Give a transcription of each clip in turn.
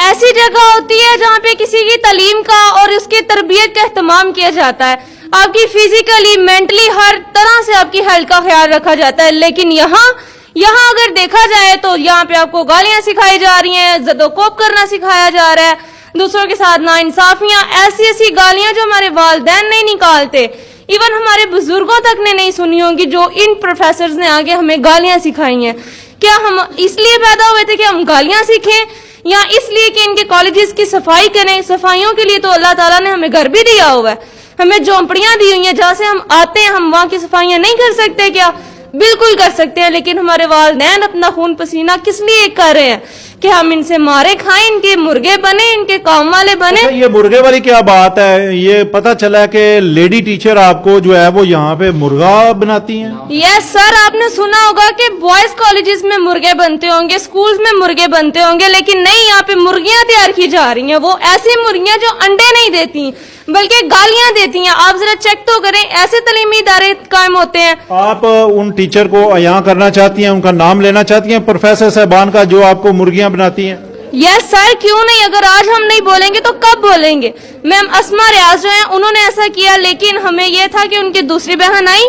ऐसी जगह होती है जहाँ पे किसी की तालीम का और उसकी तरबियत का एहतमाम किया जाता है, आपकी फिजिकली मेंटली हर तरह से आपकी हेल्थ का ख्याल रखा जाता है। लेकिन यहाँ अगर देखा जाए तो यहाँ पे आपको गालियां सिखाई जा रही हैं, ज़दोकोप करना सिखाया जा रहा है, दूसरों के साथ नाइंसाफियां, ऐसी गालियां जो हमारे वालिदैन नहीं निकालते, इवन हमारे बुजुर्गों तक ने नहीं सुनी होंगी, जो इन प्रोफेसर्स ने आगे हमें गालियां सिखाई हैं। क्या हम इसलिए पैदा हुए थे कि हम गालियां सीखें, या इसलिए कि इनके कॉलेजेस की सफाई करें? सफाइयों के लिए तो अल्लाह ताला ने हमें घर भी दिया हुआ है, हमें झोंपड़ियां दी हुई हैं, जहां से हम आते हैं, हम वहां की सफाइयां नहीं कर सकते क्या? बिल्कुल कर सकते हैं। लेकिन हमारे वालिदैन अपना खून पसीना किस लिए कर रहे हैं कि हम इनसे मारे खाएं, इनके मुर्गे बने, इनके काम वाले बने। अच्छा, ये मुर्गे वाली क्या बात है? ये पता चला कि लेडी टीचर आपको जो है वो यहाँ पे मुर्गा बनाती हैं। यस सर, आपने सुना होगा कि बॉयज कॉलेजेस में मुर्गे बनते होंगे, स्कूल्स में मुर्गे बनते होंगे, लेकिन नहीं, यहाँ पे मुर्गियां तैयार की जा रही हैं। वो ऐसी मुर्गियां जो अंडे नहीं देती बल्कि गालियां देती हैं। आप जरा चेक तो करें, ऐसे तालीमी इदारे कायम होते हैं। आप उन टीचर को यहाँ करना चाहती हैं, उनका नाम लेना चाहती हैं, प्रोफेसर साहबान का, जो आपको मुर्गियां बनाती हैं? यस सर, क्यों नहीं? अगर आज हम नहीं बोलेंगे तो कब बोलेंगे? मैम अस्मा रियाज जो हैं उन्होंने ऐसा किया, लेकिन हमें यह था कि उनकी दूसरी बहन आई,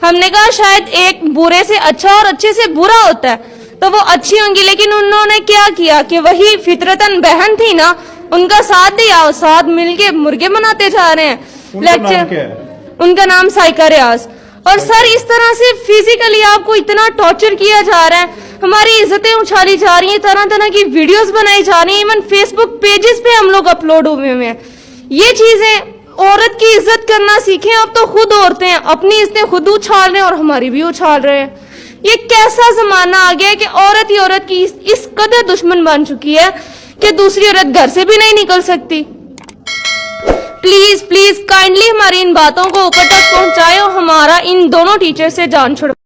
हमने कहा शायद एक बुरे से अच्छा और अच्छे से बुरा होता है तो वो अच्छी होंगी, लेकिन उन्होंने क्या किया कि वही फितरतन बहन थी ना, उनका साथ दिया, साथ मिलके मुर्गे बनाते जा रहे हैं। लेक्चर, उनका नाम साइका रियाज। और सर इस तरह से फिजिकली आपको इतना टॉर्चर किया जा रहा है, हमारी इज्जतें उछाली जा रही हैं, तरह तरह की वीडियोस बनाई जा रही हैं, इवन फेसबुक पेजेस पे हम लोग अपलोड हुए हैं। ये चीजें, औरत की इज्जत करना सीखें। अब तो खुद औरतें अपनी इज्जतें खुद उछाल रहे हैं और हमारी भी उछाल रहे हैं। ये कैसा जमाना आ गया कि औरत ही औरत की इस कदर दुश्मन बन चुकी है कि दूसरी औरत घर से भी नहीं निकल सकती। प्लीज प्लीज काइंडली हमारी इन बातों को ऊपर तक पहुंचाए और हमारा इन दोनों टीचर से जान छुड़वाए।